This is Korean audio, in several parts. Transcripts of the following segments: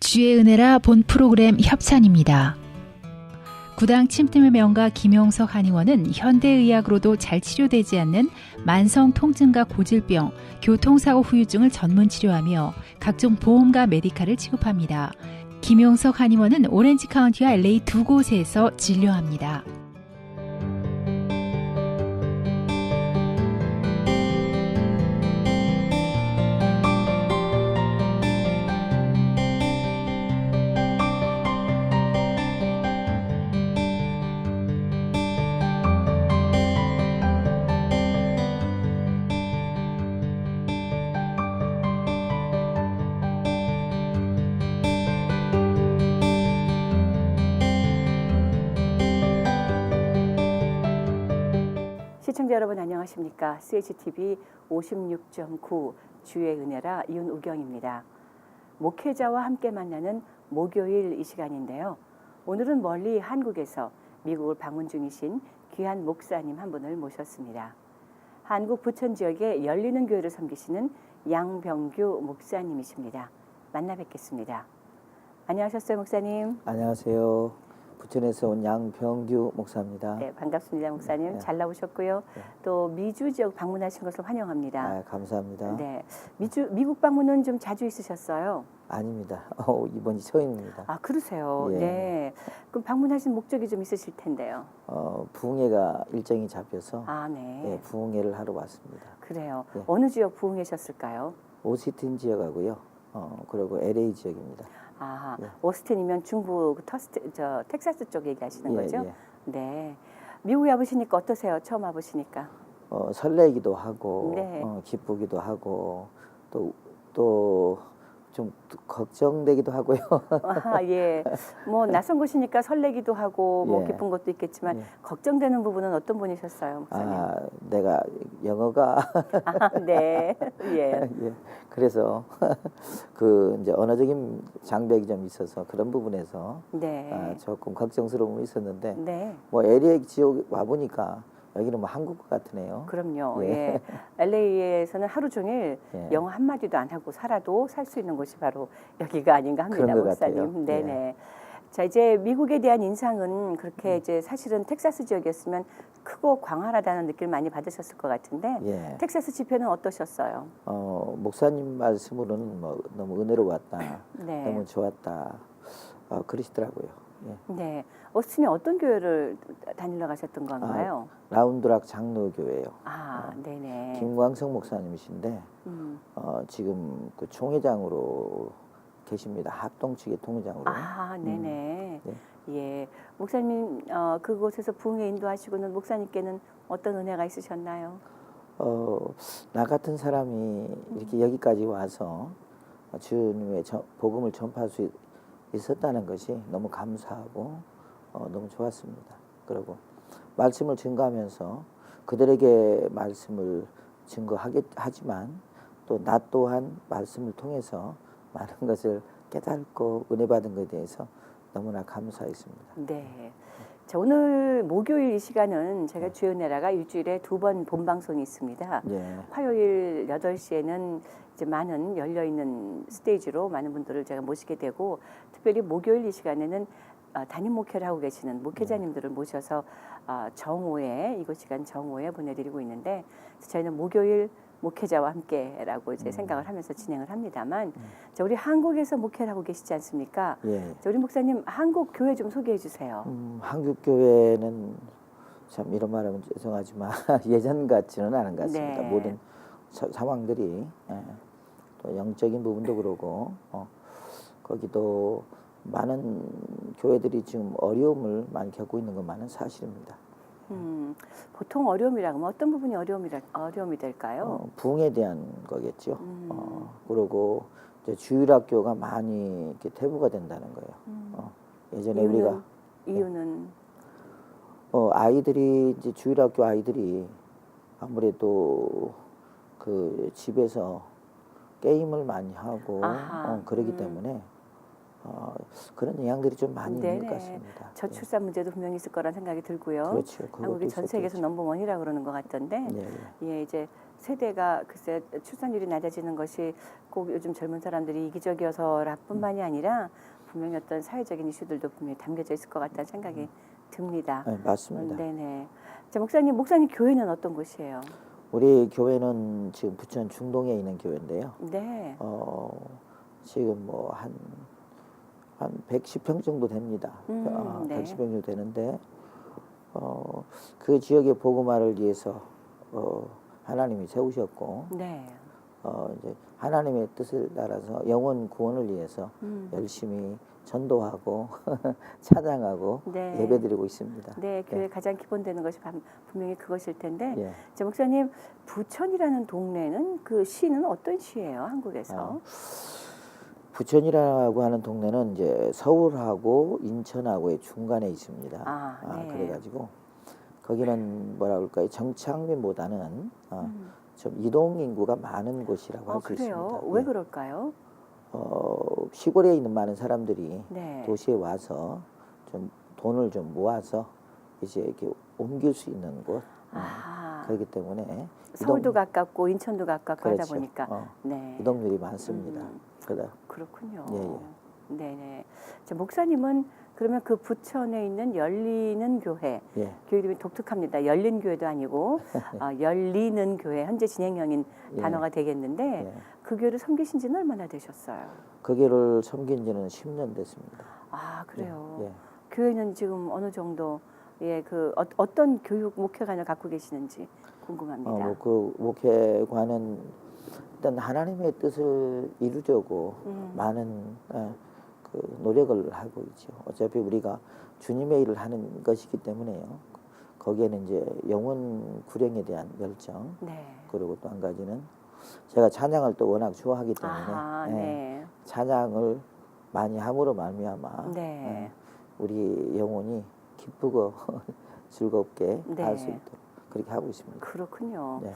주의 은혜라 본 프로그램 협찬입니다. 구당 침팀의 명가 김용석 한의원은 현대의학으로도 잘 치료되지 않는 만성 통증과 고질병, 교통사고 후유증을 전문 치료하며 각종 보험과 메디칼을 취급합니다. 김용석 한의원은 오렌지 카운티와 LA 두 곳에서 진료합니다. 시청자 여러분 안녕하십니까? CHTV 56.9 주의 은혜라 이윤우경입니다. 목회자와 함께 만나는 목요일 이 시간인데요. 오늘은 멀리 한국에서 미국을 방문 중이신 귀한 목사님 한 분을 모셨습니다. 한국 부천 지역의 열리는 교회를 섬기시는 양병규 목사님이십니다. 만나 뵙겠습니다. 안녕하셨어요, 목사님. 안녕하세요. 부천에서 온 양병규 목사입니다. 네, 반갑습니다, 목사님. 네. 잘 나오셨고요. 네. 또 미주 지역 방문하신 것을 환영합니다. 아, 감사합니다. 네, 미국 방문은 좀 자주 있으셨어요? 아닙니다. 이번이 처음입니다. 아, 그러세요. 예. 네. 그럼 방문하신 목적이 좀 있으실 텐데요. 부흥회가 일정이 잡혀서 아, 네. 예, 부흥회를 하러 왔습니다. 그래요. 네. 어느 지역 부흥회셨을까요? 오스틴 지역하고요. 그리고 LA 지역입니다. 아, 예. 오스틴이면 중부 텍사스 쪽 얘기하시는 예, 거죠? 예. 네. 미국에 와보시니까 어떠세요? 처음 와보시니까? 설레기도 하고 네. 기쁘기도 하고 또 좀 걱정되기도 하고요. 아, 예. 뭐 낯선 곳이니까 설레기도 하고 뭐 예. 기쁜 것도 있겠지만 예. 걱정되는 부분은 어떤 분이셨어요, 목사님? 내가 영어가 아, 네. 예. 예. 그래서 이제 언어적인 장벽이 좀 있어서 그런 부분에서 네. 조금 걱정스러움이 있었는데 네. 뭐 LA 지역 와 보니까 여기는 뭐 한국 같으네요. 그럼요. 예. 예. LA에서는 하루 종일 예. 영어 한마디도 안 하고 살아도 살 수 있는 곳이 바로 여기가 아닌가 합니다, 그런 것 목사님. 같아요. 네네. 예. 자, 이제 미국에 대한 인상은 그렇게 이제 사실은 텍사스 지역이었으면 크고 광활하다는 느낌을 많이 받으셨을 것 같은데 예. 텍사스 집회는 어떠셨어요? 목사님 말씀으로는 뭐 너무 은혜로웠다, 네. 너무 좋았다, 그러시더라고요. 예. 네. 오스틴에 어떤 교회를 다니러 가셨던 건가요? 라운드락 장로교회요. 네네. 김광석 목사님이신데 지금 그 총회장으로 계십니다. 합동 측의 통회장으로. 네네. 네. 예. 목사님, 그곳에서 부흥회 인도하시고는 목사님께는 어떤 은혜가 있으셨나요? 나 같은 사람이 이렇게 여기까지 와서 주님의 복음을 전파할 수 있었다는 것이 너무 감사하고 너무 좋았습니다. 그리고 말씀을 증거하면서 그들에게 말씀을 증거하지만 또 나 또한 말씀을 통해서 많은 것을 깨닫고 은혜 받은 것에 대해서 너무나 감사했습니다. 네. 자, 오늘 목요일 이 시간은 제가 주의 은혜라가 일주일에 2번 본방송이 있습니다. 예. 화요일 8시에는 이제 많은 열려있는 스테이지로 많은 분들을 제가 모시게 되고 특별히 목요일 이 시간에는 담임 목회를 하고 계시는 목회자님들을 모셔서 정오에 이곳 시간 정오에 보내드리고 있는데 저희는 목요일 목회자와 함께라고 이제 생각을 하면서 진행을 합니다만 자, 우리 한국에서 목회를 하고 계시지 않습니까? 예. 자, 우리 목사님 한국 교회 좀 소개해 주세요. 한국 교회는 참 이런 말하면 죄송하지만 예전 같지는 않은 것 같습니다. 네. 모든 상황들이 또 영적인 부분도 그러고 거기도 많은 교회들이 지금 어려움을 많이 겪고 있는 것만은 사실입니다. 보통 어려움이라고 하면 어떤 부분이 어려움이 될까요? 부흥에 대한 거겠죠. 그리고 이제 주일학교가 많이 이렇게 퇴보가 된다는 거예요. 예전에 이유는 아이들이 이제 주일학교 아이들이 아무래도 그 집에서 게임을 많이 하고 그러기 때문에 그런 영향들이 좀 많이 있는 것 같습니다. 저출산 문제도 분명히 있을 거란 생각이 들고요. 그렇죠. 한국이 전 세계에서 넘버원이라고 그러는 것 같던데, 네. 예, 이제 세대가 글쎄 출산율이 낮아지는 것이 꼭 요즘 젊은 사람들이 이기적이어서뿐만이 아니라 분명히 어떤 사회적인 이슈들도 분명히 담겨져 있을 것 같다는 생각이 듭니다. 네, 맞습니다. 네네. 자, 목사님 교회는 어떤 곳이에요? 우리 교회는 지금 부천 중동에 있는 교회인데요. 네. 지금 뭐 한 110평 정도 됩니다. 네. 110평 정도 되는데 그 지역의 복음화를 위해서 하나님이 세우셨고 네. 이제 하나님의 뜻을 따라서 영혼 구원을 위해서 열심히 전도하고 찬양하고 네. 예배드리고 있습니다. 네, 교회 가장 기본되는 것이 분명히 그것일 텐데, 예. 자, 목사님, 부천이라는 동네는 그 시는 어떤 시예요, 한국에서? 부천이라고 하는 동네는 이제 서울하고 인천하고의 중간에 있습니다. 네. 그래가지고 거기는 뭐라 그럴까요? 정착민보다는 좀 이동 인구가 많은 곳이라고 할 수 있습니다. 그래요? 왜 그럴까요? 시골에 있는 많은 사람들이 네. 도시에 와서 좀 돈을 좀 모아서 이제 이렇게 옮길 수 있는 곳. 그렇기 때문에 서울도 가깝고 인천도 가깝고 그렇죠. 하다 보니까 네. 이동률이 많습니다. 그렇군요. 예. 네네. 자, 목사님은 그러면 그 부천에 있는 열리는 교회, 예. 교회 이름이 독특합니다. 열린 교회도 아니고 열리는 교회, 현재 진행형인 예. 단어가 되겠는데 예. 그 교회를 섬기신 지는 얼마나 되셨어요? 그 교회를 섬긴 지는 10년 됐습니다. 그래요. 예. 교회는 지금 어느 정도 어떤 교육 목회관을 갖고 계시는지 궁금합니다. 그 목회관은 일단 하나님의 뜻을 이루려고 많은 그 노력을 하고 있죠. 어차피 우리가 주님의 일을 하는 것이기 때문에요. 거기에는 이제 영혼 구령에 대한 열정, 네. 그리고 또 한 가지는 제가 찬양을 또 워낙 좋아하기 때문에 네. 찬양을 많이 함으로 말미암아 네. 우리 영혼이 기쁘고 즐겁게 네. 할 수 있도록 그렇게 하고 있습니다. 그렇군요. 네.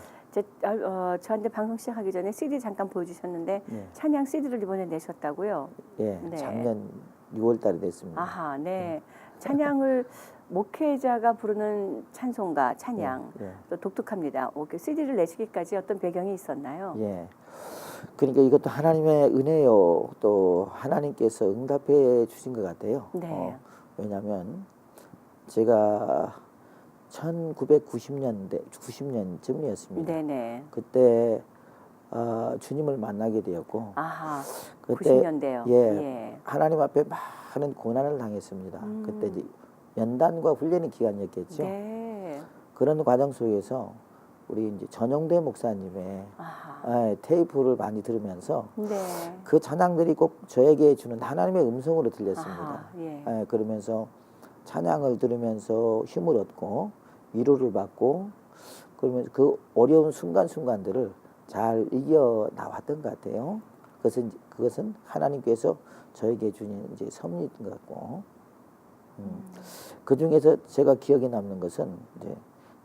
저한테 방송 시작하기 전에 CD 잠깐 보여주셨는데 네. 찬양 CD를 이번에 내셨다고요? 예, 네. 작년 6월달에 됐습니다. 네. 찬양을 목회자가 부르는 찬송가, 찬양 예. 또 독특합니다. CD를 내시기까지 어떤 배경이 있었나요? 예. 그러니까 이것도 하나님의 은혜요. 또 하나님께서 응답해 주신 것 같아요. 네. 왜냐하면 제가 90년쯤이었습니다. 네네. 그때 주님을 만나게 되었고, 그때 90년대요. 예, 하나님 앞에 많은 고난을 당했습니다. 그때 이제 연단과 훈련의 기간이었겠죠. 네. 그런 과정 속에서 우리 이제 전용대 목사님의 테이프를 많이 들으면서 네. 그 찬양들이 꼭 저에게 주는 하나님의 음성으로 들렸습니다. 예. 그러면서 찬양을 들으면서 힘을 얻고 위로를 받고 그러면서 그 어려운 순간순간들을 잘 이겨 나왔던 것 같아요. 그것은 하나님께서 저에게 주신 이제 섭리인 것 같고, 그 중에서 제가 기억에 남는 것은 이제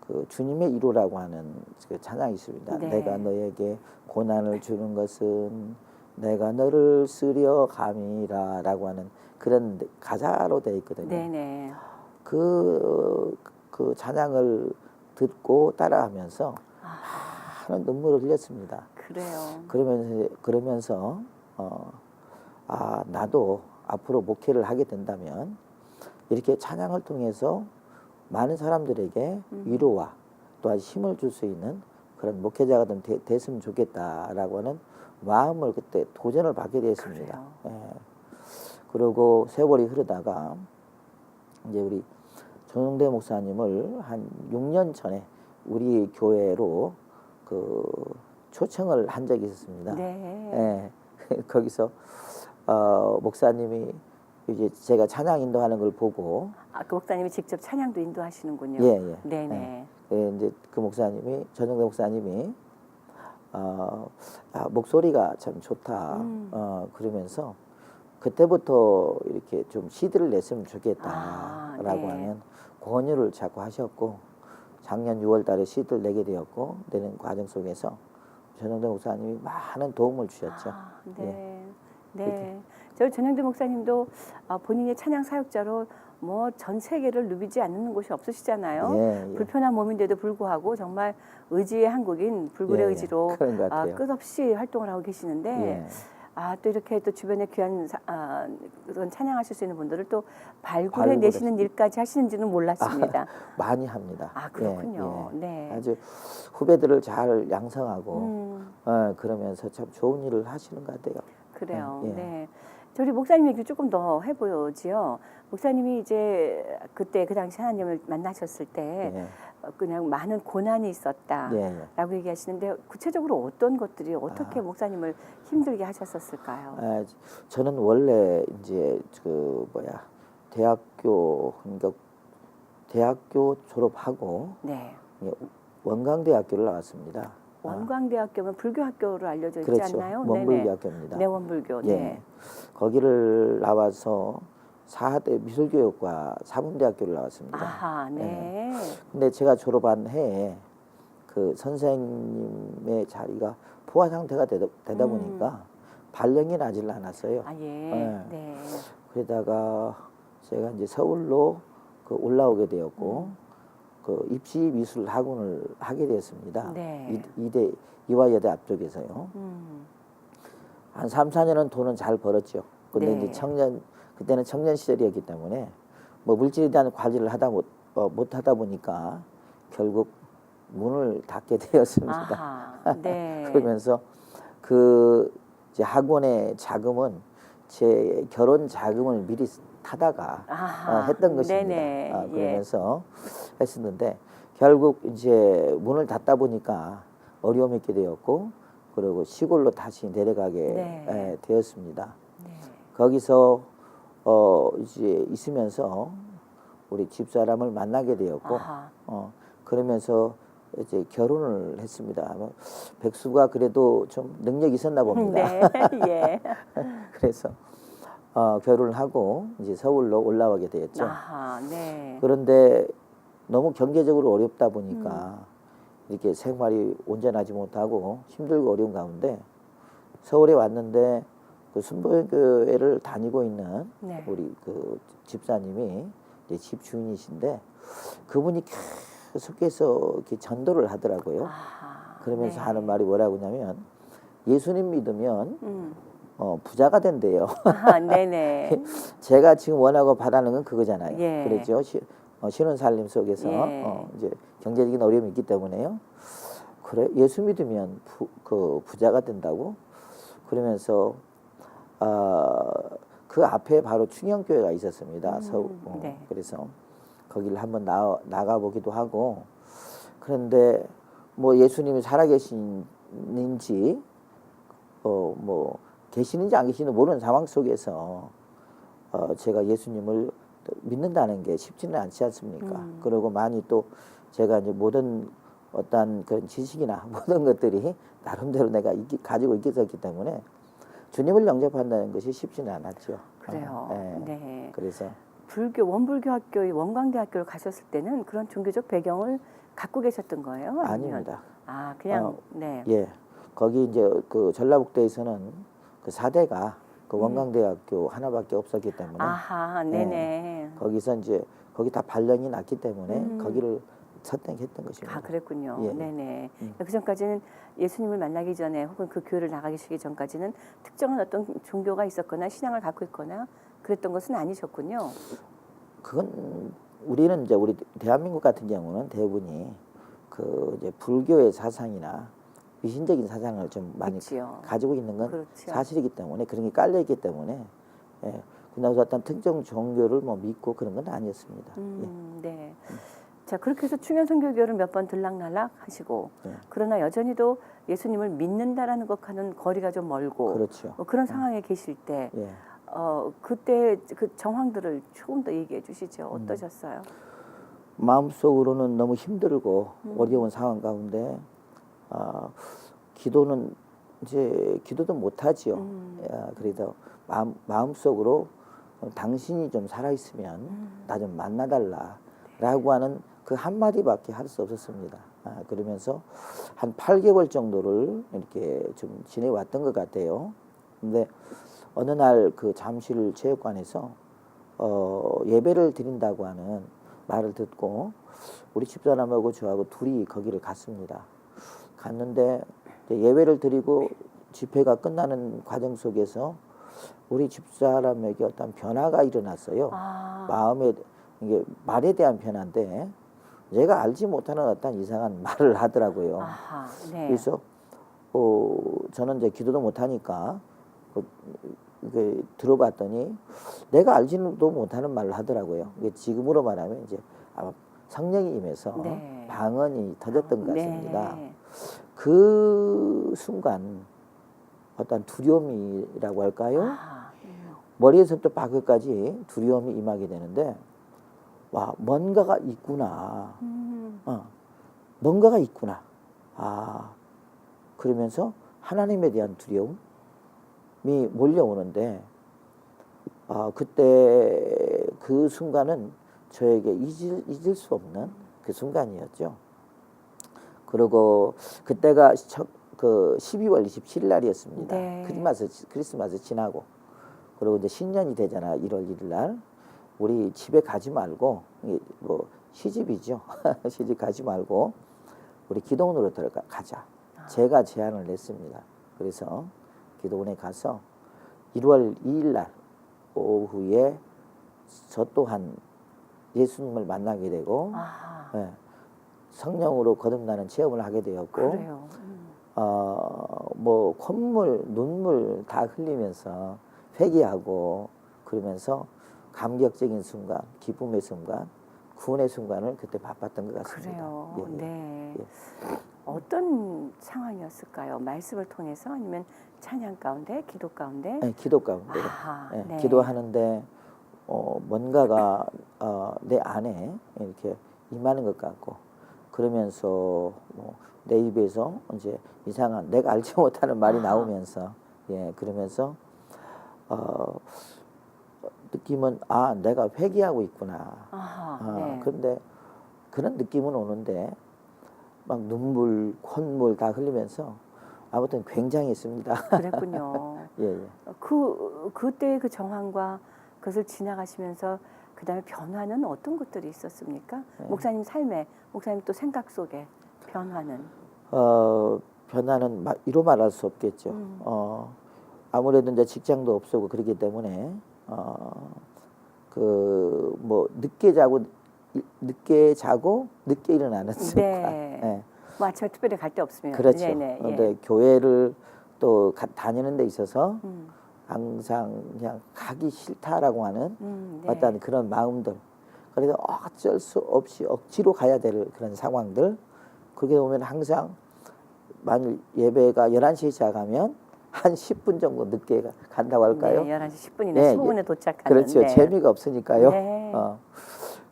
그 주님의 이루라고 하는 그 찬양이 있습니다. 네. 내가 너에게 고난을 주는 것은 내가 너를 쓰려 감이라라고 하는 그런 가사로 되어 있거든요. 네네. 그 찬양을 듣고 따라하면서 많은 눈물을 흘렸습니다. 그래요. 그러면서 나도 앞으로 목회를 하게 된다면 이렇게 찬양을 통해서 많은 사람들에게 위로와 또한 힘을 줄 수 있는 그런 목회자가 됐으면 좋겠다라고 하는 마음을 그때 도전을 받게 되었습니다. 그리고 세월이 흐르다가 이제 우리 전용대 목사님을 한 6년 전에 우리 교회로 그 초청을 한 적이 있었습니다. 네. 거기서 목사님이 이제 제가 찬양 인도하는 걸 보고 그 목사님이 직접 찬양도 인도하시는군요. 예. 네네. 이제 그 목사님이 전용대 목사님이 목소리가 참 좋다. 그러면서 그때부터 이렇게 좀 CD를 냈으면 좋겠다라고 네. 하는 권유를 자꾸 하셨고 작년 6월달에 CD를 내게 되었고 내는 과정 속에서 전용대 목사님이 많은 도움을 주셨죠. 네. 네. 저희 전용대 목사님도 본인의 찬양 사역자로 뭐 전 세계를 누비지 않는 곳이 없으시잖아요. 예, 예. 불편한 몸인데도 불구하고 정말 의지의 한국인, 불굴의 예, 예. 의지로 그런 것 같아요. 끝없이 활동을 하고 계시는데 예. 또 이렇게 또 주변에 귀한 그런 찬양하실 수 있는 분들을 또 발굴해 내시는 일까지 하시는지는 몰랐습니다. 많이 합니다. 그렇군요. 예, 예. 네. 아주 후배들을 잘 양성하고 그러면서 참 좋은 일을 하시는 것 같아요. 그래요. 예. 네. 저희 목사님 얘기를 조금 더 해보지요. 목사님이 이제 그때 그 당시 하나님을 만나셨을 때 예. 그냥 많은 고난이 있었다라고 예, 예. 얘기하시는데 구체적으로 어떤 것들이 어떻게 목사님을 힘들게 하셨었을까요? 저는 원래 이제 대학교 그러니까 대학교 졸업하고 네. 원광대학교를 나왔습니다. 원광대학교면 불교 학교로 알려져 있지 그렇죠. 않나요? 원불교학교입니다. 네, 원불교. 예. 네. 거기를 나와서 4대 미술교육과 사범대학교를 나왔습니다. 아하, 네. 근데 제가 졸업한 해에 그 선생님의 자리가 포화 상태가 되다 보니까 발령이 나질 않았어요. 아, 예. 네. 네. 그러다가 제가 이제 서울로 올라오게 되었고 그 입시 미술 학원을 하게 되었습니다. 네. 이화여대 앞쪽에서요. 한 3, 4년은 돈은 잘 벌었죠. 근데 네. 이제 그때는 청년 시절이었기 때문에 뭐 물질에 대한 관리를 못 하다 보니까 결국 문을 닫게 되었습니다. 아하, 네. 그러면서 그 이제 학원의 자금은 제 결혼 자금을 미리 타다가 했던 것입니다. 네네. 그러면서 했었는데 결국 이제 문을 닫다 보니까 어려움이 있게 되었고 그리고 시골로 다시 내려가게 되었습니다. 네. 거기서 이제 있으면서 우리 집사람을 만나게 되었고 그러면서 이제 결혼을 했습니다. 백수가 그래도 좀 능력이 있었나 봅니다. 네. 예. 그래서 결혼을 하고 이제 서울로 올라오게 되었죠. 아하, 네. 그런데 너무 경제적으로 어렵다 보니까 이렇게 생활이 온전하지 못하고 힘들고 어려운 가운데 서울에 왔는데 그 순복음교회를 다니고 있는 네. 우리 그 집사님이 이제 집 주인이신데 그분이 계속해서 이렇게 전도를 하더라고요. 아하, 그러면서 네. 하는 말이 뭐라고 하냐면 예수님 믿으면 부자가 된대요. 아하, 네네. 제가 지금 원하고 바라는 건 그거잖아요. 예. 그렇죠. 신혼 살림 속에서 예. 이제 경제적인 어려움이 있기 때문에요. 그래 예수 믿으면 부자가 된다고 그러면서 그 앞에 바로 충영교회가 있었습니다. 네. 그래서 거기를 한번 나가 보기도 하고 그런데 뭐 예수님이 살아계신지 뭐 계시는지 안 계시는지 모르는 상황 속에서 제가 예수님을 믿는다는 게 쉽지는 않지 않습니까? 그리고 많이 또 제가 이제 모든 어떤 그런 지식이나 모든 것들이 나름대로 내가 가지고 있었기 때문에 주님을 영접한다는 것이 쉽지는 않았죠. 그래요. 네. 그래서 원불교 학교의 원광대학교를 가셨을 때는 그런 종교적 배경을 갖고 계셨던 거예요? 아닙니다. 그냥 네. 예, 거기 이제 그 전라북도에서는 그 4대가 그 원광대학교 하나밖에 없었기 때문에 아하, 네네. 거기서 이제 거기 다 발령이 났기 때문에 거기를 선택했던 것입니다. 그랬군요. 예. 네네. 그 전까지는 예수님을 만나기 전에 혹은 그 교회를 나가시기 전까지는 특정한 어떤 종교가 있었거나 신앙을 갖고 있거나 그랬던 것은 아니셨군요. 그건 우리는 이제 우리 대한민국 같은 경우는 대부분이 그 이제 불교의 사상이나 미신적인 사상을 좀 많이 그렇지요. 가지고 있는 건 그렇죠. 사실이기 때문에 그런 게 깔려 있기 때문에 그나마 어떤 특정 종교를 뭐 믿고 그런 건 아니었습니다. 네. 자, 그렇게 해서 충현선교교를 몇 번 들락날락 하시고 그러나 여전히도 예수님을 믿는다라는 것과는 거리가 좀 멀고 그렇죠. 그런 상황에 계실 때 그때 그 정황들을 조금 더 얘기해 주시죠. 어떠셨어요? 마음속으로는 너무 힘들고 어려운 상황 가운데 기도는 이제 기도도 못하지요. 그래도 마음속으로 당신이 좀 살아있으면 나 좀 만나달라라고 하는 그 한마디밖에 할 수 없었습니다. 그러면서 한 8개월 정도를 이렇게 좀 지내왔던 것 같아요. 근데 어느 날 그 잠실 체육관에서 예배를 드린다고 하는 말을 듣고 우리 집사람하고 저하고 둘이 거기를 갔습니다. 갔는데 예배를 드리고 집회가 끝나는 과정 속에서 우리 집사람에게 어떤 변화가 일어났어요. 마음에 이게 말에 대한 변화인데 제가 알지 못하는 어떤 이상한 말을 하더라고요. 네. 그래서 저는 이제 기도도 못하니까 들어봤더니 내가 알지도 못하는 말을 하더라고요. 이게 지금으로 말하면 이제 아마 성령이 임해서 네. 방언이 터졌던 것 같습니다. 네. 그 순간 어떤 두려움이라고 할까요? 머리에서부터 발끝까지 두려움이 임하게 되는데 와 뭔가가 있구나. 뭔가가 있구나. 그러면서 하나님에 대한 두려움이 몰려오는데 그때 그 순간은 저에게 잊을 수 없는 그 순간이었죠. 그리고 그때가 그 12월 27일 날이었습니다. 네. 크리스마스 지나고 그리고 이제 신년이 되잖아. 1월 1일 날 우리 집에 가지 말고 뭐 시집이죠. 시집 가지 말고 우리 기도원으로 가자. 제가 제안을 냈습니다. 그래서 기도원에 가서 1월 2일 날 오후에 저 또한 예수님을 만나게 되고 네, 성령으로 거듭나는 체험을 하게 되었고 그래요. 뭐 콧물, 눈물 다 흘리면서 회개하고 그러면서 감격적인 순간, 기쁨의 순간, 구원의 순간을 그때 바빴던 것 같습니다. 그래요. 예, 예. 네. 예. 어떤 상황이었을까요? 말씀을 통해서 아니면 찬양 가운데, 기도 가운데? 네, 기도 가운데 네, 네. 기도하는데 뭔가가 내 안에 이렇게 임하는 것 같고 그러면서 내 입에서 이제 이상한 내가 알지 못하는 말이 나오면서 그러면서 느낌은 내가 회개하고 있구나. 네. 그런데 그런 느낌은 오는데 막 눈물, 콧물 다 흘리면서 아무튼 굉장했습니다. 그랬군요. 예. 그때 그 정황과 그것을 지나가시면서 그 다음에 변화는 어떤 것들이 있었습니까? 네. 목사님 삶에, 목사님 또 생각 속에 변화는? 변화는 이로 말할 수 없겠죠. 아무래도 이제 직장도 없었고 그렇기 때문에 뭐 늦게 자고 늦게 일어나는 습관. 네. 네. 뭐 아침에 특별히 갈 데 없으면. 그렇죠. 네네, 그런데 교회를 또 다니는 데 있어서 음. 항상 그냥 가기 싫다라고 하는 네. 어떤 그런 마음들. 그래서 어쩔 수 없이 억지로 가야 될 그런 상황들. 그렇게 보면 항상 만일 예배가 11시에 시작하면 한 10분 정도 늦게 간다고 할까요? 네, 11시 10분이나 네, 15분에 도착하는. 그렇죠. 네. 재미가 없으니까요. 네.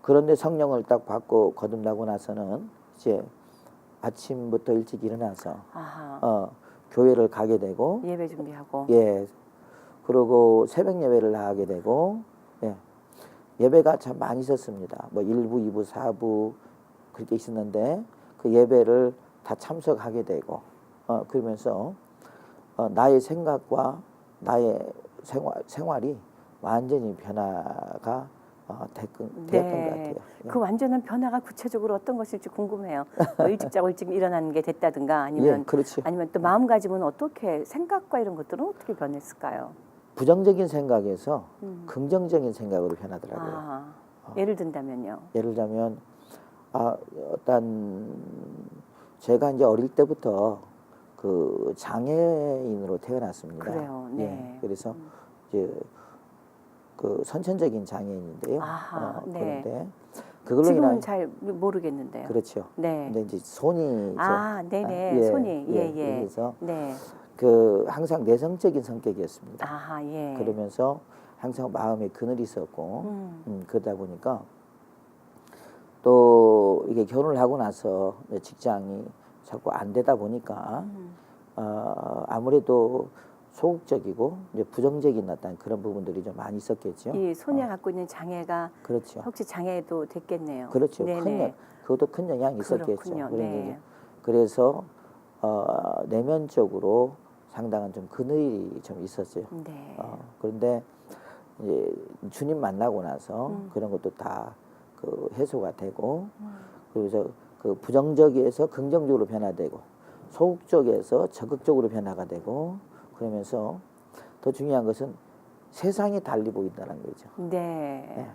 그런데 성령을 딱 받고 거듭나고 나서는 이제 아침부터 일찍 일어나서 교회를 가게 되고 예배 준비하고. 그리고 새벽 예배를 나가게 되고 예배가 참 많이 있었습니다. 뭐 1부, 2부, 4부 그렇게 있었는데 그 예배를 다 참석하게 되고 그러면서 나의 생각과 나의 생활이 완전히 변화가 되었던 것 같아요. 그 완전한 변화가 구체적으로 어떤 것일지 궁금해요. 뭐 일찍 자고 일찍 일어나는 게 됐다든가 아니면 그렇죠. 아니면 또 마음가짐은 어떻게 생각과 이런 것들은 어떻게 변했을까요? 부정적인 생각에서 긍정적인 생각으로 변하더라고요. 예를 든다면요. 예를 들면 제가 이제 어릴 때부터 그 장애인으로 태어났습니다. 그래요. 네. 그래서 이제 그 선천적인 장애인인데요. 네. 그런데 그걸로 지금은 잘 모르겠는데요. 그렇죠. 네. 근데 이제 손이 네네. 손이 그래서 네. 그 항상 내성적인 성격이었습니다. 예. 그러면서 항상 마음에 그늘이 있었고 그러다 보니까 또 이게 결혼을 하고 나서 직장이 자꾸 안 되다 보니까 아무래도 소극적이고 이제 부정적인 어떤 그런 부분들이 좀 많이 있었겠죠. 이 손이 갖고 있는 장애가 그렇죠. 혹시 장애도 됐겠네요. 그렇죠. 네네. 그것도 큰 영향이 있었겠죠. 그렇군요. 네. 그래서 내면적으로 상당한 좀 그늘이 좀 있었어요. 네. 그런데 이제 주님 만나고 나서 그런 것도 다 그 해소가 되고 그래서 그 부정적에서 긍정적으로 변화되고 소극적에서 적극적으로 변화가 되고 그러면서 더 중요한 것은 세상이 달리 보인다는 거죠. 네.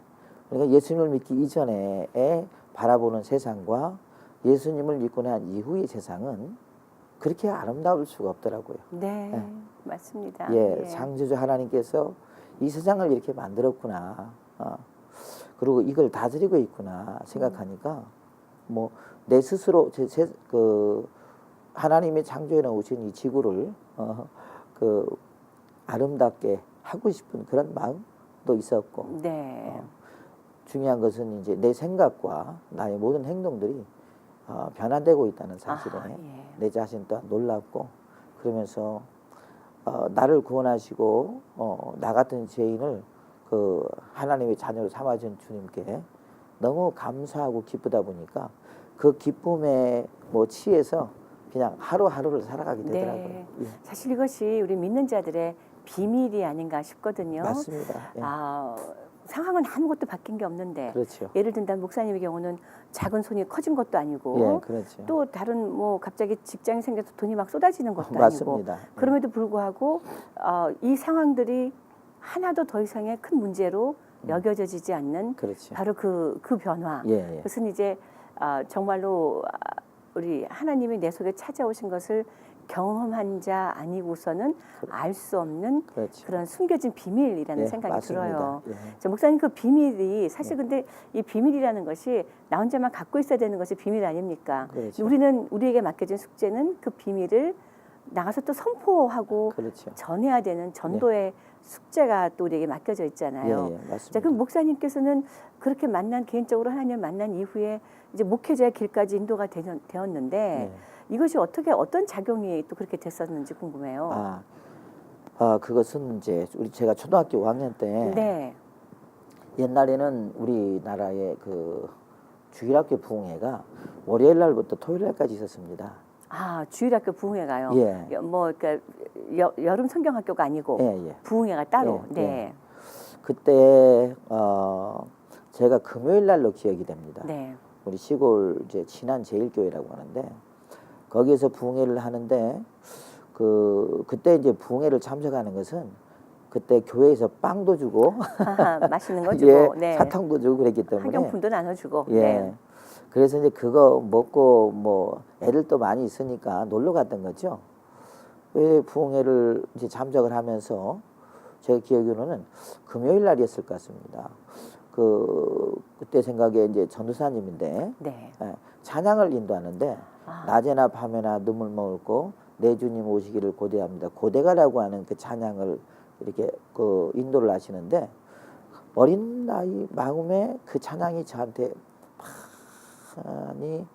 그러니까 예수님을 믿기 이전에 바라보는 세상과 예수님을 믿고 난 이후의 세상은 그렇게 아름다울 수가 없더라고요. 네. 예. 맞습니다. 예, 창조주 하나님께서 이 세상을 이렇게 만들었구나. 그리고 이걸 다스리고 있구나 생각하니까 뭐 내 스스로 그 하나님의 창조해 놓으신 이 지구를 그 아름답게 하고 싶은 그런 마음도 있었고 네. 중요한 것은 이제 내 생각과 나의 모든 행동들이 변화되고 있다는 사실에 아하, 예. 내 자신 또한 놀랍고 그러면서 나를 구원하시고 나 같은 죄인을 그 하나님의 자녀로 삼아준 주님께 너무 감사하고 기쁘다 보니까 그 기쁨에 뭐 취해서 그냥 하루하루를 살아가게 되더라고요. 네. 예. 사실 이것이 우리 믿는 자들의 비밀이 아닌가 싶거든요. 맞습니다. 예. 상황은 아무것도 바뀐 게 없는데 그렇죠. 예를 든다면 목사님의 경우는 작은 손이 커진 것도 아니고 예, 그렇죠. 또 다른 뭐 갑자기 직장이 생겨서 돈이 막 쏟아지는 것도 아니고 맞습니다. 그럼에도 불구하고 이 상황들이 하나도 더 이상의 큰 문제로 여겨지지 않는 그렇죠. 바로 그 변화. 예, 예. 그것은 이제 정말로 우리 하나님이 내 속에 찾아오신 것을 경험한 자 아니고서는 알 수 없는 그렇죠. 그런 숨겨진 비밀이라는 예, 생각이 맞습니다. 들어요. 예. 자, 목사님 그 비밀이 사실 근데 이 비밀이라는 것이 나 혼자만 갖고 있어야 되는 것이 비밀 아닙니까? 그렇죠. 우리에게 맡겨진 숙제는 그 비밀을 나가서 또 선포하고 그렇죠. 전해야 되는 전도의 숙제가 또 우리에게 맡겨져 있잖아요. 예, 예, 맞습니다. 자, 그럼 목사님께서는 그렇게 개인적으로 하나님을 만난 이후에 이제 목회자의 길까지 인도가 되었는데 예. 이것이 어떤 작용이 또 그렇게 됐었는지 궁금해요. 그것은 이제 제가 초등학교 5학년 때 네. 옛날에는 우리나라의 그 주일학교 부흥회가 월요일 날부터 토요일 날까지 있었습니다. 주일학교 부흥회가요. 예. 그러니까 여름 성경학교가 아니고 예, 예. 부흥회가 따로. 예, 네. 예. 그때 제가 금요일 날로 기억이 됩니다. 네. 우리 시골 이제 친한 제일교회라고 하는데 거기에서 부흥회를 하는데 그때 이제 부흥회를 참석하는 것은 그때 교회에서 빵도 주고 맛있는 거 주고 예, 네. 사탕도 주고 그랬기 때문에 학용품도 나눠주고. 예. 네. 그래서 이제 그거 먹고 뭐 애들도 많이 있으니까 놀러 갔던 거죠. 왜 부흥회를 이제 참석을 하면서 제 기억으로는 금요일 날이었을 것 같습니다. 그때 생각에 이제 전도사님인데 네. 찬양을 인도하는데 낮에나 밤에나 눈물 머금고 내 주님 오시기를 고대합니다. 고대가라고 하는 그 찬양을 이렇게 그 인도를 하시는데 어린 나이 마음에 그 찬양이 저한테 많이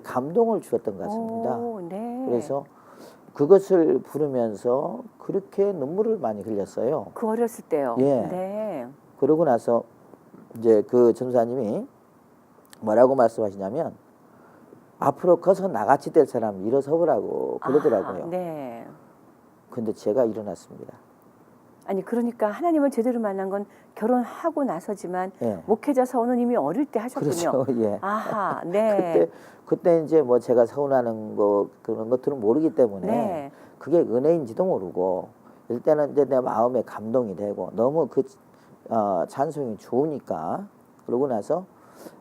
감동을 주었던 것 같습니다. 오, 네. 그래서 그것을 부르면서 그렇게 눈물을 많이 흘렸어요. 그 어렸을 때요. 예. 네. 그러고 나서 이제 그 전사님이 뭐라고 말씀하시냐면 앞으로 커서 나같이 될 사람 일어서 보라고 그러더라고요. 네. 근데 제가 일어났습니다. 아니 그러니까 하나님을 제대로 만난 건 결혼하고 나서지만 예. 목회자 서원은 이미 어릴 때 하셨군요. 그렇죠. 예. 아하, 네. 그때 이제 뭐 제가 서운하는 거 그런 것들은 모르기 때문에 네. 그게 은혜인지도 모르고 일단은 이제 내 마음에 감동이 되고 너무 그 찬송이 좋으니까 그러고 나서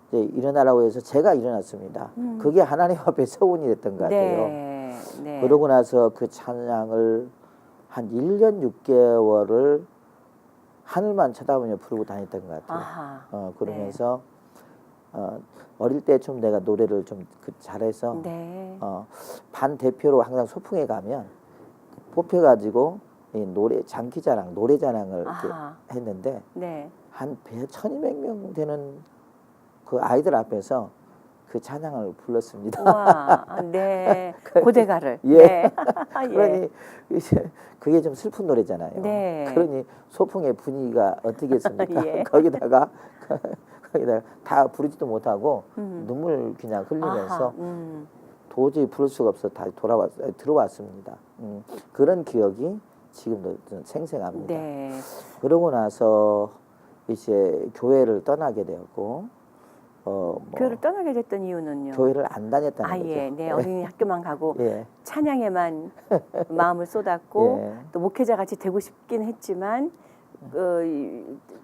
이제 일어나라고 해서 제가 일어났습니다. 그게 하나님 앞에 서운이 됐던 것 같아요. 네. 네. 그러고 나서 그 찬양을 한 1년 6개월을 하늘만 쳐다보며 부르고 다녔던 것 같아요. 아하. 그러면서 어릴 때 좀 내가 노래를 좀 잘해서 네. 반 대표로 항상 소풍에 가면 뽑혀가지고 이 노래 장기자랑 노래자랑을 이렇게 아하. 했는데 네. 한 1200명 되는 그 아이들 앞에서 그 찬양을 불렀습니다. 와, 네. 고대가를. 예. 네. 그러니 이제 그게 좀 슬픈 노래잖아요. 네. 그러니 소풍의 분위기가 어떻겠습니까? 예. 거기다가 다 부르지도 못하고 눈물 그냥 흘리면서 아하, 도저히 부를 수가 없어 다 들어왔습니다. 그런 기억이 지금도 좀 생생합니다. 네. 그러고 나서 이제 교회를 떠나게 되었고 뭐 교회를 떠나게 됐던 이유는요? 교회를 안 다녔다는 거죠. 예, 네, 어린이 학교만 가고 예, 찬양에만 마음을 쏟았고 예. 또 목회자 같이 되고 싶긴 했지만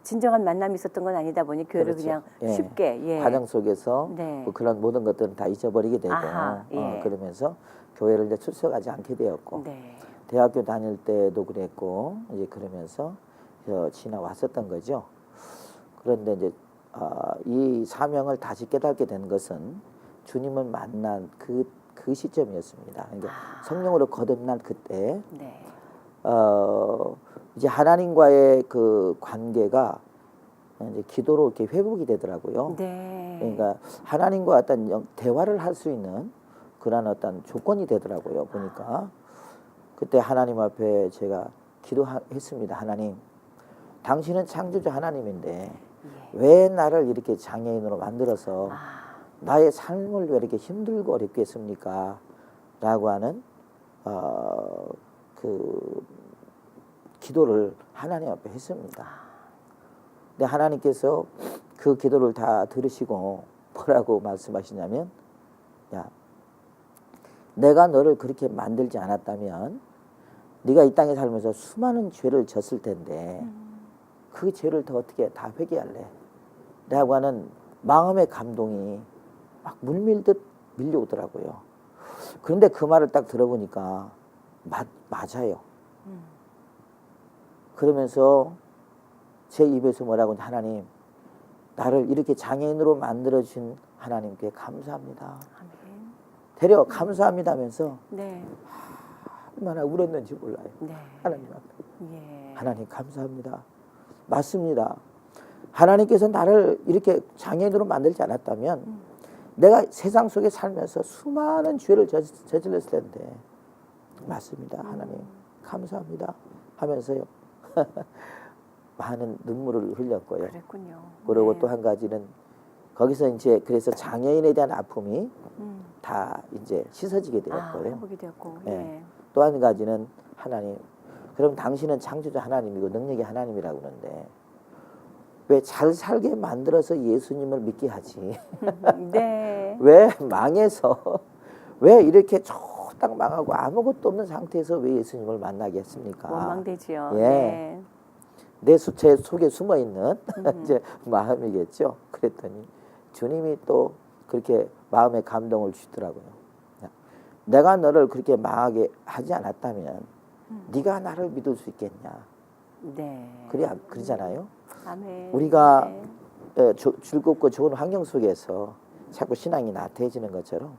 진정한 만남이 있었던 건 아니다 보니 교회를 그렇죠. 그냥 예. 쉽게 예. 과정 속에서 네. 뭐 그런 모든 것들은 다 잊어버리게 되고 아하, 예. 그러면서 교회를 이제 출석하지 않게 되었고 네. 대학교 다닐 때도 그랬고 이제 그러면서 지나왔었던 거죠. 그런데 이제 이 사명을 다시 깨닫게 된 것은 주님을 만난 그 시점이었습니다. 그러니까 성령으로 거듭난 그때 네. 이제 하나님과의 그 관계가 이제 기도로 이렇게 회복이 되더라고요. 네. 그러니까 하나님과 어떤 대화를 할 수 있는 그런 어떤 조건이 되더라고요. 보니까 그때 하나님 앞에 제가 기도했습니다. 하나님, 당신은 창조주 하나님인데 왜 나를 이렇게 장애인으로 만들어서 나의 삶을 왜 이렇게 힘들고 어렵게 했습니까? 라고 하는 그 기도를 하나님 앞에 했습니다. 근데 하나님께서 그 기도를 다 들으시고 뭐라고 말씀하시냐면, 야, 내가 너를 그렇게 만들지 않았다면 네가 이 땅에 살면서 수많은 죄를 졌을 텐데 그 죄를 더 어떻게 다 회개할래? 라고 하는 마음의 감동이 막 물밀듯 밀려오더라고요. 그런데 그 말을 딱 들어보니까 맞아요. 그러면서 제 입에서 뭐라고 하나님, 나를 이렇게 장애인으로 만들어준 하나님께 감사합니다. 아멘. 되려 감사합니다 하면서 네. 얼마나 울었는지 몰라요. 네. 하나님 앞에. 예. 하나님 감사합니다. 맞습니다. 하나님께서 나를 이렇게 장애인으로 만들지 않았다면 내가 세상 속에 살면서 수많은 죄를 저질렀을 텐데 맞습니다. 하나님 감사합니다 하면서요. 많은 눈물을 흘렸고요. 그랬군요. 그리고 네. 또 한 가지는 거기서 이제 그래서 장애인에 대한 아픔이 다 이제 씻어지게 되었고요. 회복이 되었고. 네. 예. 또 한 가지는 하나님, 그럼 당신은 창조자 하나님이고 능력의 하나님이라고 그러는데 왜 잘 살게 만들어서 예수님을 믿게 하지? 네. 왜 망해서 왜 이렇게 딱 망하고 아무것도 없는 상태에서 왜 예수님을 만나게 했습니까? 원망되지요. 예. 네. 내 수체 속에 숨어 있는 이제 마음이겠죠. 그랬더니 주님이 또 그렇게 마음의 감동을 주더라고요. 내가 너를 그렇게 망하게 하지 않았다면 네가 나를 믿을 수 있겠냐? 네. 그러잖아요. 아멘. 우리가 네. 즐겁고 좋은 환경 속에서 자꾸 신앙이 나태해지는 것처럼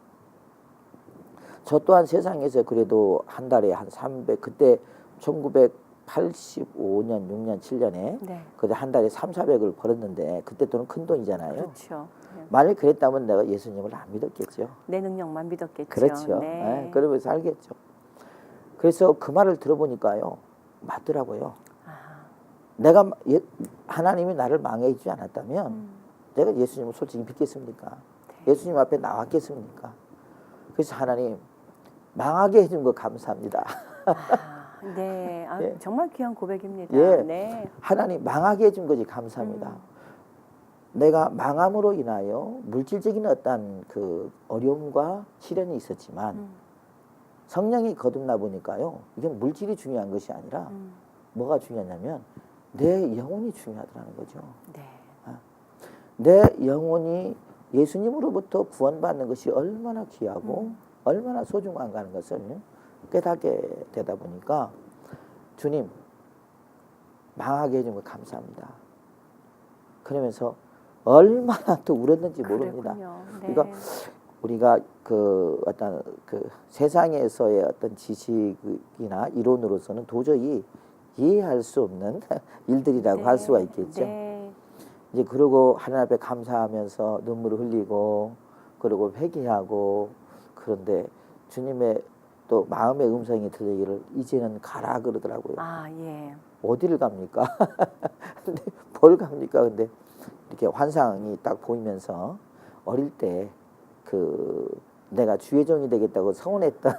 저 또한 세상에서 그래도 한 달에 한 300, 그때 1985년, 6년, 7년에 네. 그때 한 달에 3, 400을 벌었는데 그때 돈은 큰 돈이잖아요. 그렇죠. 네. 만일 그랬다면 내가 예수님을 안 믿었겠죠. 내 능력만 믿었겠죠. 그렇죠. 네. 네, 그러면서 알겠죠. 그래서 그 말을 들어보니까요. 맞더라고요. 내가 하나님이 나를 망해 주지 않았다면 내가 예수님을 솔직히 믿겠습니까? 네. 예수님 앞에 나왔겠습니까? 그래서 하나님 망하게 해준 거 감사합니다. 네. 예. 정말 귀한 고백입니다. 예. 네. 하나님 망하게 해준 거지 감사합니다. 내가 망함으로 인하여 물질적인 어떤 그 어려움과 시련이 있었지만 성령이 거듭나 보니까요. 이게 물질이 중요한 것이 아니라 뭐가 중요하냐면 내 영혼이 중요하다는 거죠. 네. 내 영혼이 예수님으로부터 구원받는 것이 얼마나 귀하고 얼마나 소중한가 하는 것을 깨닫게 되다 보니까 주님 망하게 해준 거 감사합니다. 그러면서 얼마나 또 울었는지 모릅니다. 네. 그러니까 우리가 그 어떤 그 세상에서의 어떤 지식이나 이론으로서는 도저히 이해할 수 없는 일들이라고 할 수가 있겠죠. 네. 이제 그러고 하나님 앞에 감사하면서 눈물을 흘리고 그리고 회개하고 그런데 주님의 또 마음의 음성이 들리기를 이제는 가라 그러더라고요. 예. 어디를 갑니까? 근데 뭘 갑니까? 근데 이렇게 환상이 딱 보이면서 어릴 때 그 내가 주의 종이 되겠다고 서운했던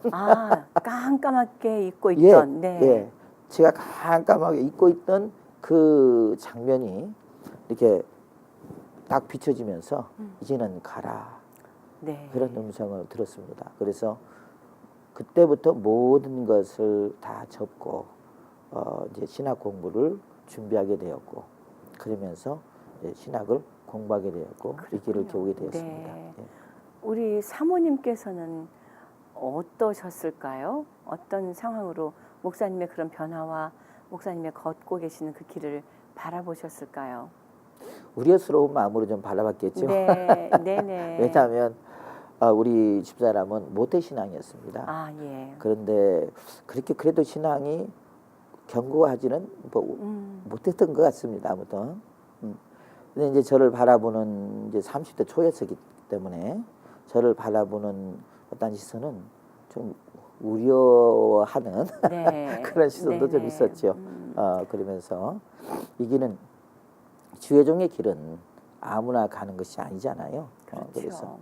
깜깜하게 잊고 있던 예, 제가 깜깜하게 잊고 있던 그 장면이 이렇게 딱 비춰지면서 이제는 가라. 네. 그런 음성을 들었습니다. 그래서 그때부터 모든 것을 다 접고 이제 신학 공부를 준비하게 되었고 그러면서 이제 신학을 공부하게 되었고 이 길을 겨우게 되었습니다. 네. 예. 우리 사모님께서는 어떠셨을까요? 어떤 상황으로 목사님의 그런 변화와 목사님의 걷고 계시는 그 길을 바라보셨을까요? 우려스러운 마음으로 좀 바라봤겠죠. 네, 네네. 왜냐하면 우리 집사람은 모태 신앙이었습니다. 아, 예. 그런데 그렇게 그래도 신앙이 견고하지는 못했던 것 같습니다. 아무튼. 근데 이제 저를 바라보는 이제 30대 초였기 때문에 저를 바라보는 어떤 시선은 좀 우려하는 네. 그런 시선도 좀 네네. 있었죠. 그러면서 이 길은 주의종의 길은 아무나 가는 것이 아니잖아요. 그렇죠. 그래서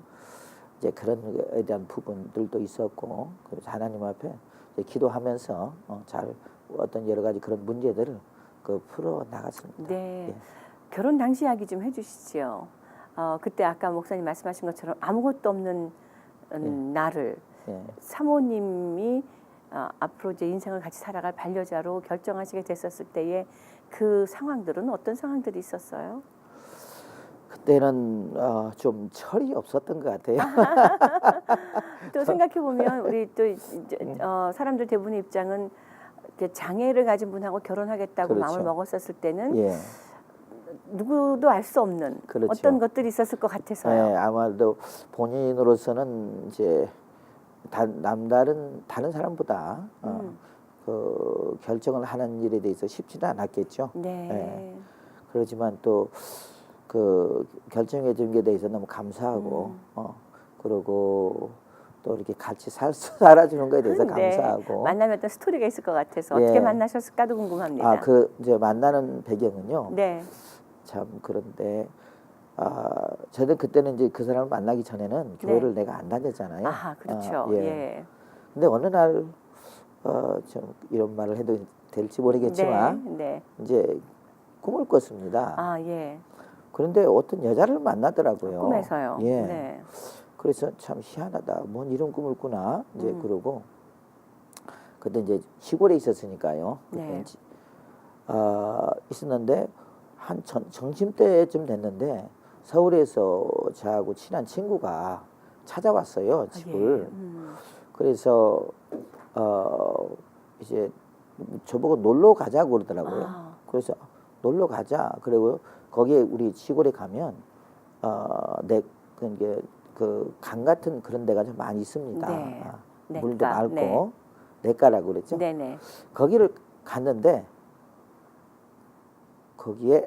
이제 그런 거에 대한 부분들도 있었고 그래서 하나님 앞에 이제 기도하면서 잘 어떤 여러 가지 그런 문제들을 풀어 나갔습니다. 네. 예. 결혼 당시 이야기 좀 해주시죠. 그때 아까 목사님 말씀하신 것처럼 아무것도 없는 나를 예. 사모님이 앞으로 이제 인생을 같이 살아갈 반려자로 결정하시게 됐었을 때의 그 상황들은 어떤 상황들이 있었어요? 그때는 좀 철이 없었던 것 같아요. 또 생각해 보면 우리 또 이제, 사람들 대부분의 입장은 이렇게 장애를 가진 분하고 결혼하겠다고 그렇죠. 마음을 먹었었을 때는 예. 누구도 알 수 없는 그렇죠. 어떤 것들이 있었을 것 같아서요. 예, 아마도 본인으로서는 이제 남다른 다른 사람보다 그 결정을 하는 일에 대해서 쉽지는 않았겠죠. 네. 예. 그렇지만 또 그 결정해 준 게 대해서 너무 감사하고 그리고 또 이렇게 같이 살아주는 거에 대해서 네. 감사하고 만나면 어떤 스토리가 있을 것 같아서 예. 어떻게 만나셨을까도 궁금합니다. 그 이제 만나는 배경은요. 네. 참 그런데 저는 그때는 이제 그 사람을 만나기 전에는 교회를 내가 안 다녔잖아요. 아, 그렇죠. 예. 예. 근데 어느 날 좀 이런 말을 해도 될지 모르겠지만 네. 이제 꿈을 꿨습니다. 아, 예. 그런데 어떤 여자를 만나더라고요. 꿈에서요. 예. 네. 그래서 참 희한하다. 뭔 이런 꿈을 꾸나 이제 그러고 그때 이제 시골에 있었으니까요. 네. 있었는데 한 점심때쯤 됐는데 서울에서 저하고 친한 친구가 찾아왔어요 집을. 예. 그래서 이제 저보고 놀러 가자고 그러더라고요. 그래서 놀러 가자. 그리고 거기에 우리 시골에 가면 그 강 같은 그런 데가 좀 많이 있습니다. 네. 물도 냇가. 맑고 네. 냇가라고 그랬죠. 네네. 거기를 갔는데 거기에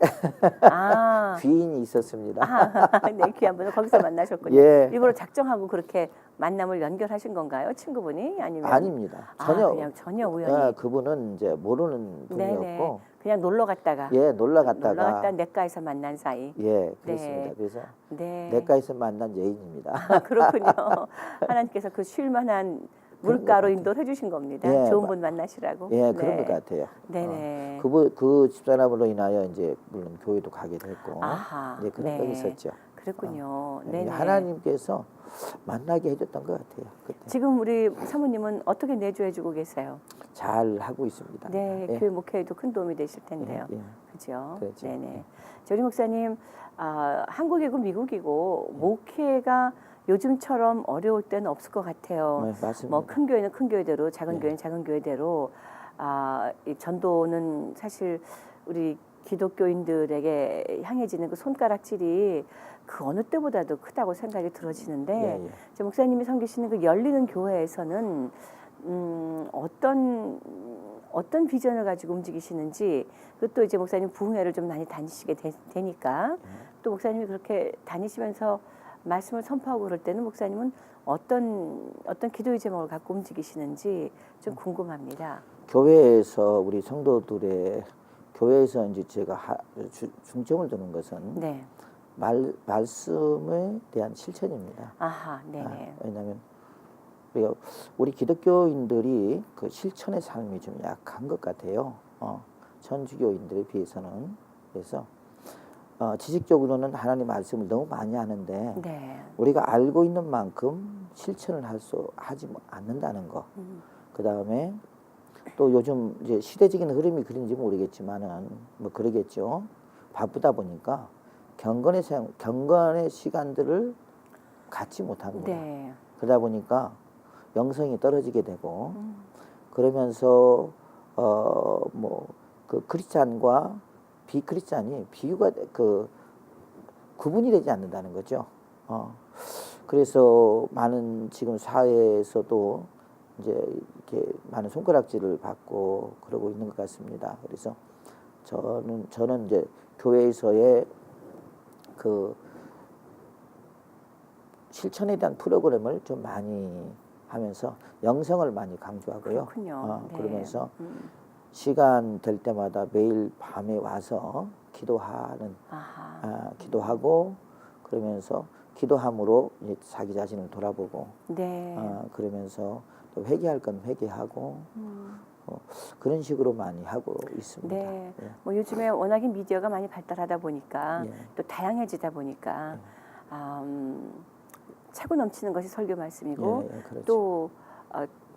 귀인이 있었습니다. 네, 귀한 분을 거기서 만나셨군요. 예. 일부러 작정하고 그렇게 만남을 연결하신 건가요? 친구분이 아니면? 아닙니다. 전혀 그냥 전혀 우연히. 그분은 이제 모르는 분이었고, 네네. 그냥 놀러 갔다가. 예, 놀러 갔다가 냇가에서 만난 사이. 예, 그렇습니다. 네. 그래서 네. 냇가에서 만난 여인입니다. 그렇군요. 하나님께서 그 쉴만한 물가로 인도를 해주신 겁니다. 예, 좋은 분 만나시라고. 예, 그런 것 같아요. 네네. 그 집사람으로 인하여 이제 물론 교회도 가게 됐고, 아하, 이제 그런 네. 거 있었죠. 그랬군요. 네, 네네. 하나님께서 만나게 해줬던 것 같아요. 그때 지금 우리 사모님은 어떻게 내조해주고 계세요? 잘 하고 있습니다. 네, 예. 교회 목회에도 큰 도움이 되실 텐데요. 예. 그죠? 그렇죠. 네네. 저희 목사님, 한국이고 미국이고 목회가 요즘처럼 어려울 때는 없을 것 같아요. 네, 맞습니다. 뭐 큰 교회는 큰 교회대로, 작은 네. 교회는 작은 교회대로, 이 전도는 사실 우리 기독교인들에게 향해지는 그 손가락질이 그 어느 때보다도 크다고 생각이 들어지는데, 예, 예. 제 목사님이 섬기시는 그 열리는 교회에서는 어떤 비전을 가지고 움직이시는지, 그리고 또 이제 목사님 부흥회를 좀 많이 다니시게 되니까 또 목사님이 그렇게 다니시면서 말씀을 선포하고 그럴 때는 목사님은 어떤 기도의 제목을 갖고 움직이시는지 좀 궁금합니다. 교회에서 우리 성도들의 교회에서 이제 제가 중점을 두는 것은 네. 말씀에 대한 실천입니다. 아하, 네네. 왜냐하면 우리 기독교인들이 그 실천의 삶이 좀 약한 것 같아요. 천주교인들에 비해서는. 그래서 지식적으로는 하나님 말씀을 너무 많이 하는데 네. 우리가 알고 있는 만큼 실천을 하지 않는다는 거. 그 다음에 또 요즘 이제 시대적인 흐름이 그런지 모르겠지만은 뭐 그러겠죠. 바쁘다 보니까 경건의 시간들을 갖지 못합니다. 네. 그러다 보니까 영성이 떨어지게 되고 그러면서 뭐 그 크리스찬과 비크리스찬이 비유가 구분이 되지 않는다는 거죠. 그래서 많은 지금 사회에서도 이제 이렇게 많은 손가락질을 받고 그러고 있는 것 같습니다. 그래서 저는 이제 교회에서의 그 실천에 대한 프로그램을 좀 많이 하면서 영성을 많이 강조하고요. 그렇군요. 네. 그러면서 시간 될 때마다 매일 밤에 와서 기도하고 그러면서 기도함으로 이제 자기 자신을 돌아보고 네. 그러면서 또 회개할 건 회개하고 그런 식으로 많이 하고 있습니다. 네. 예. 뭐 요즘에 워낙에 미디어가 많이 발달하다 보니까 예. 또 다양해지다 보니까 차고 넘치는 것이 설교 말씀이고 그렇죠. 또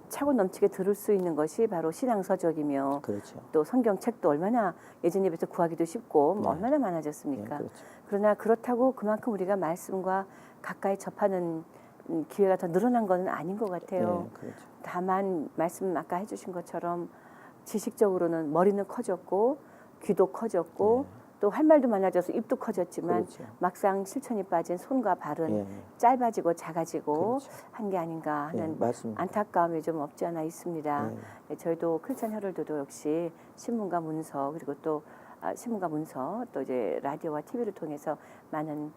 차고 넘치게 들을 수 있는 것이 바로 신앙서적이며 그렇죠. 또 성경책도 얼마나 예전에 비해서 구하기도 쉽고 네. 얼마나 많아졌습니까? 그렇죠. 그러나 그렇다고 그만큼 우리가 말씀과 가까이 접하는 기회가 더 늘어난 건 아닌 것 같아요. 그렇죠. 다만 말씀 아까 해주신 것처럼 지식적으로는 머리는 커졌고 귀도 커졌고 또 할 말도 많아져서 입도 커졌지만 그렇죠. 막상 실천이 빠진 손과 발은 예. 짧아지고 작아지고 그렇죠. 한 게 아닌가 하는 맞습니다. 안타까움이 좀 없지 않아 있습니다. 저희도 크리스천 헤럴드도 역시 신문과 문서 그리고 또 신문과 문서 또 이제 라디오와 TV를 통해서 많은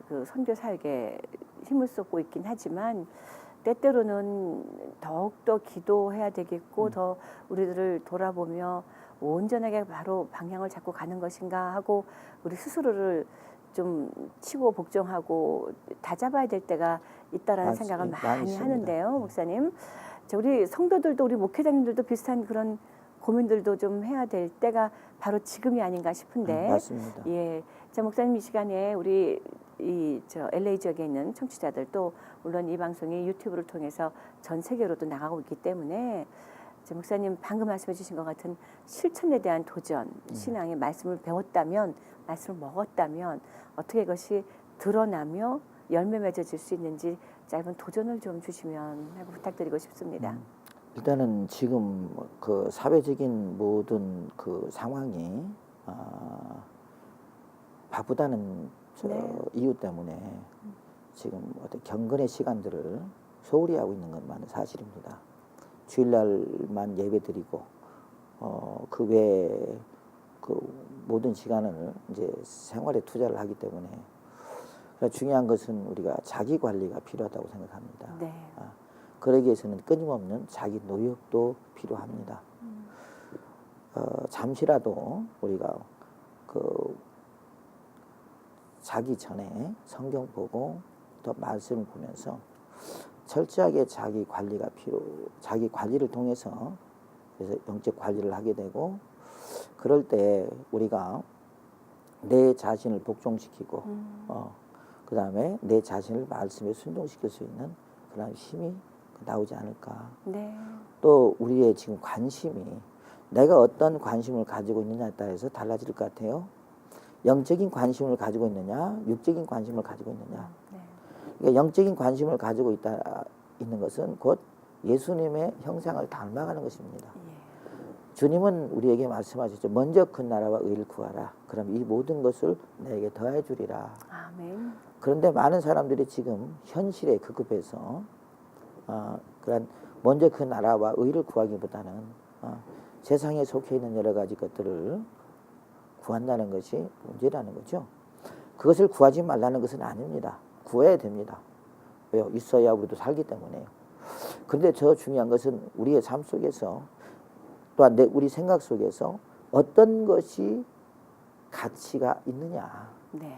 그 선교 사역에 힘을 쏟고 있긴 하지만 때때로는 더욱더 기도해야 되겠고 더 우리들을 돌아보며 온전하게 바로 방향을 잡고 가는 것인가 하고 우리 스스로를 좀 치고 복종하고 다잡아야 될 때가 있다라는 생각을 많이 하는데요, 목사님. 우리 성도들도 우리 목회자님들도 비슷한 그런 고민들도 좀 해야 될 때가 바로 지금이 아닌가 싶은데. 맞습니다. 예, 자 목사님 이 시간에 우리 LA 지역에 있는 청취자들도 물론 이 방송이 유튜브를 통해서 전 세계로도 나가고 있기 때문에. 목사님 방금 말씀해 주신 것 같은 실천에 대한 도전, 신앙의 말씀을 배웠다면, 말씀을 먹었다면 어떻게 그것이 드러나며 열매 맺어질 수 있는지 짧은 도전을 좀 주시면 하고 부탁드리고 싶습니다. 일단은 지금 그 사회적인 모든 그 상황이 바쁘다는 이유 때문에 지금 어떤 경건의 시간들을 소홀히 하고 있는 것만은 사실입니다. 주일날만 예배드리고 그 외에 그 모든 시간을 이제 생활에 투자를 하기 때문에 중요한 것은 우리가 자기 관리가 필요하다고 생각합니다. 네. 그러기 위해서는 끊임없는 자기 노력도 필요합니다. 잠시라도 우리가 그 자기 전에 성경 보고 또 말씀을 보면서 철저하게 자기 관리를 통해서 그래서 영적 관리를 하게 되고 그럴 때 우리가 내 자신을 복종시키고 그 다음에 내 자신을 말씀에 순종시킬 수 있는 그런 힘이 나오지 않을까. 네. 또 우리의 지금 관심이 내가 어떤 관심을 가지고 있느냐에 따라서 달라질 것 같아요. 영적인 관심을 가지고 있느냐, 육적인 관심을 가지고 있느냐. 그러니까 영적인 관심을 가지고 있는 것은 곧 예수님의 형상을 닮아가는 것입니다. 주님은 우리에게 말씀하셨죠. 먼저 그 나라와 의를 구하라. 그럼 이 모든 것을 내게 더해 주리라. 아멘. 그런데 많은 사람들이 지금 현실에 급급해서 그런 먼저 그 나라와 의를 구하기보다는 세상에 속해 있는 여러 가지 것들을 구한다는 것이 문제라는 거죠. 그것을 구하지 말라는 것은 아닙니다. 구해야 됩니다. 왜요? 있어야 우리도 살기 때문에요. 그런데 더 중요한 것은 우리의 삶 속에서 또한 우리 생각 속에서 어떤 것이 가치가 있느냐. 네.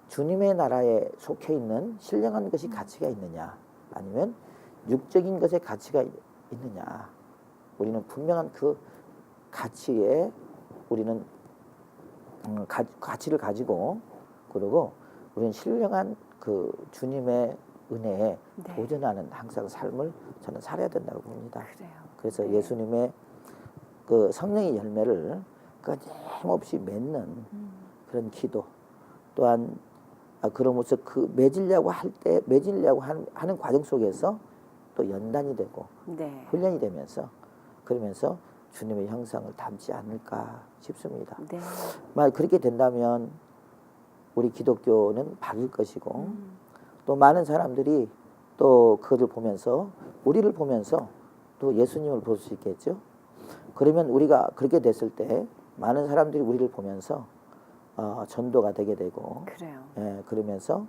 주님의 나라에 속해 있는 신령한 것이 가치가 있느냐. 아니면 육적인 것에 가치가 있느냐. 우리는 분명한 그 가치에 우리는 가치를 가지고 그리고 우리는 신령한 그 주님의 은혜에 네. 도전하는 항상 삶을 저는 살아야 된다고 봅니다. 그래요. 그래서 네. 예수님의 그 성령의 열매를 끊임없이 맺는 그런 기도 또한 그러면서 그 맺으려고 하는 과정 속에서 또 연단이 되고 네. 훈련이 되면서 그러면서 주님의 형상을 담지 않을까 싶습니다. 네. 만약 그렇게 된다면 우리 기독교는 바뀔 것이고 또 많은 사람들이 또 그것을 보면서 우리를 보면서 또 예수님을 볼 수 있겠죠. 그러면 우리가 그렇게 됐을 때 많은 사람들이 우리를 보면서 전도가 되게 되고 그래요. 예, 그러면서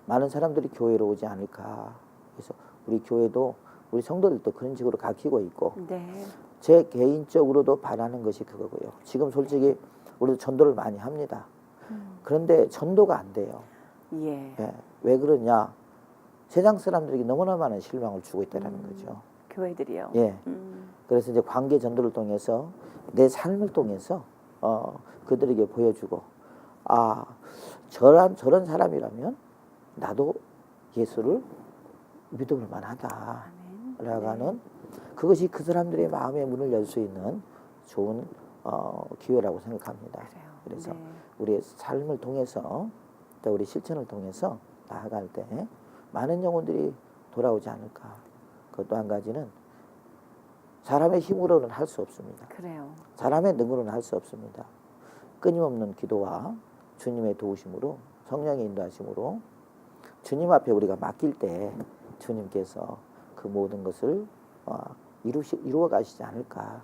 많은 사람들이 교회로 오지 않을까. 그래서 우리 교회도 우리 성도들도 그런 식으로 가르치고 있고 네. 제 개인적으로도 바라는 것이 그거고요. 지금 솔직히 우리도 전도를 많이 합니다. 그런데 전도가 안 돼요. 예. 예, 왜 그러냐? 세상 사람들에게 너무나 많은 실망을 주고 있다는 거죠. 교회들이요. 예. 그래서 이제 관계 전도를 통해서 내 삶을 통해서 그들에게 보여주고 저런 사람이라면 나도 예수를 믿어볼 만하다. 라고 하는 그것이 그 사람들의 마음의 문을 열 수 있는 좋은 기회라고 생각합니다. 그래요. 그래서 네. 우리의 삶을 통해서 또 우리 실천을 통해서 나아갈 때 많은 영혼들이 돌아오지 않을까. 그것도 한 가지는 사람의 힘으로는 할 수 없습니다. 그래요. 사람의 능으로는 할 수 없습니다. 끊임없는 기도와 주님의 도우심으로 성령의 인도하심으로 주님 앞에 우리가 맡길 때 주님께서 그 모든 것을 이루어 가시지 않을까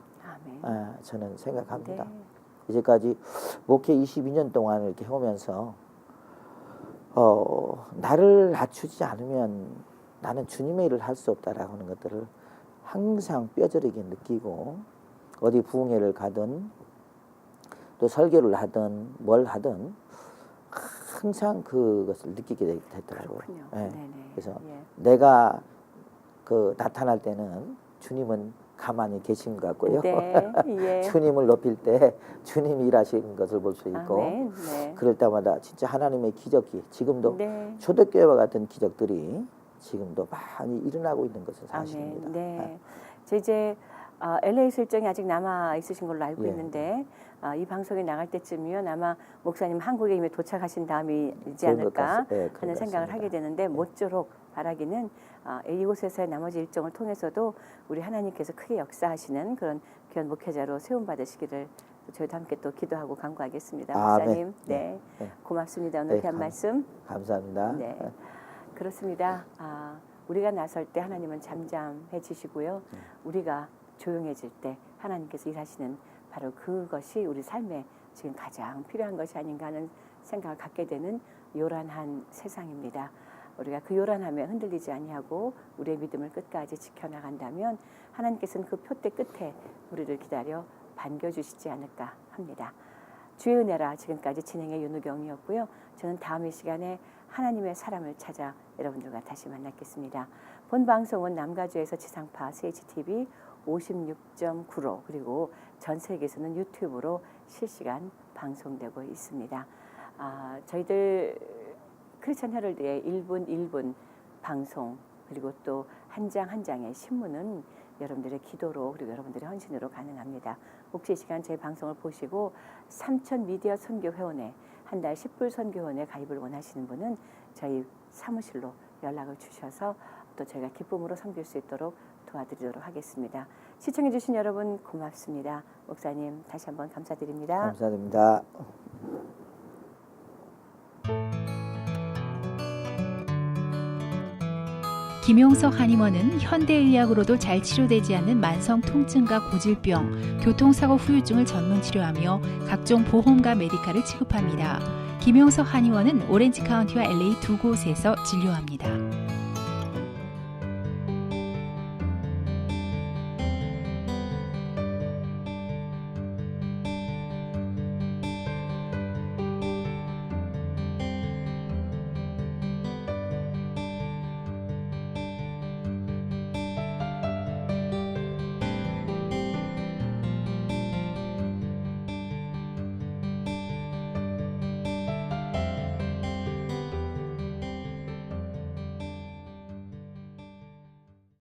저는 생각합니다. 네. 이제까지 목회 22년 동안 이렇게 해오면서 나를 낮추지 않으면 나는 주님의 일을 할 수 없다라고 하는 것들을 항상 뼈저리게 느끼고 어디 부흥회를 가든 또 설교를 하든 뭘 하든 항상 그것을 느끼게 되더라고요. 그렇군요. 예. 네네. 그래서 예. 내가 그 나타날 때는 주님은 가만히 계신 것 같고요. 네. 예. 주님을 높일 때 주님이 일하시는 것을 볼 수 있고 아멘. 네. 그럴 때마다 진짜 하나님의 기적이 지금도 네. 초대교회와 같은 기적들이 지금도 많이 일어나고 있는 것은 사실입니다. 아멘. 네. 저 이제 LA 실정이 아직 남아 있으신 걸로 알고 예. 있는데 이 방송이 나갈 때쯤이면 아마 목사님 한국에 이미 도착하신 다음이지 그런 것 않을까 예, 그런 하는 것 생각을 같습니다. 하게 되는데 모쪼록 바라기는 이곳에서의 나머지 일정을 통해서도 우리 하나님께서 크게 역사하시는 그런 귀한 목회자로 세움 받으시기를 저희도 함께 또 기도하고 간구하겠습니다. 목사님, 네, 고맙습니다. 오늘 귀한 말씀 감사합니다. 네, 그렇습니다. 우리가 나설 때 하나님은 잠잠해지시고요. 우리가 조용해질 때 하나님께서 일하시는 바로 그것이 우리 삶에 지금 가장 필요한 것이 아닌가 하는 생각을 갖게 되는 요란한 세상입니다. 우리가 그 요란함에 흔들리지 아니하고 우리의 믿음을 끝까지 지켜나간다면 하나님께서는 그 표대 끝에 우리를 기다려 반겨주시지 않을까 합니다. 주의 은혜라 지금까지 진행의 윤우경이었고요. 저는 다음 이 시간에 하나님의 사람을 찾아 여러분들과 다시 만나겠습니다. 본 방송은 남가주에서 지상파 CHTV 56.9로 그리고 전 세계에서는 유튜브로 실시간 방송되고 있습니다. 저희들 크리스천 헤럴드의 1분 1분 방송 그리고 또 한 장 한 장의 신문은 여러분들의 기도로 그리고 여러분들의 헌신으로 가능합니다. 혹시 이 시간 저희 방송을 보시고 삼천 미디어 선교회원회 한 달 10불 선교회원회 가입을 원하시는 분은 저희 사무실로 연락을 주셔서 또 저희가 기쁨으로 섬길 수 있도록 도와드리도록 하겠습니다. 시청해 주신 여러분 고맙습니다. 목사님 다시 한번 감사드립니다. 감사드립니다. 김용석 한의원은 현대의학으로도 잘 치료되지 않는 만성 통증과 고질병, 교통사고 후유증을 전문 치료하며 각종 보험과 메디칼을 취급합니다. 김용석 한의원은 오렌지 카운티와 LA 두 곳에서 진료합니다.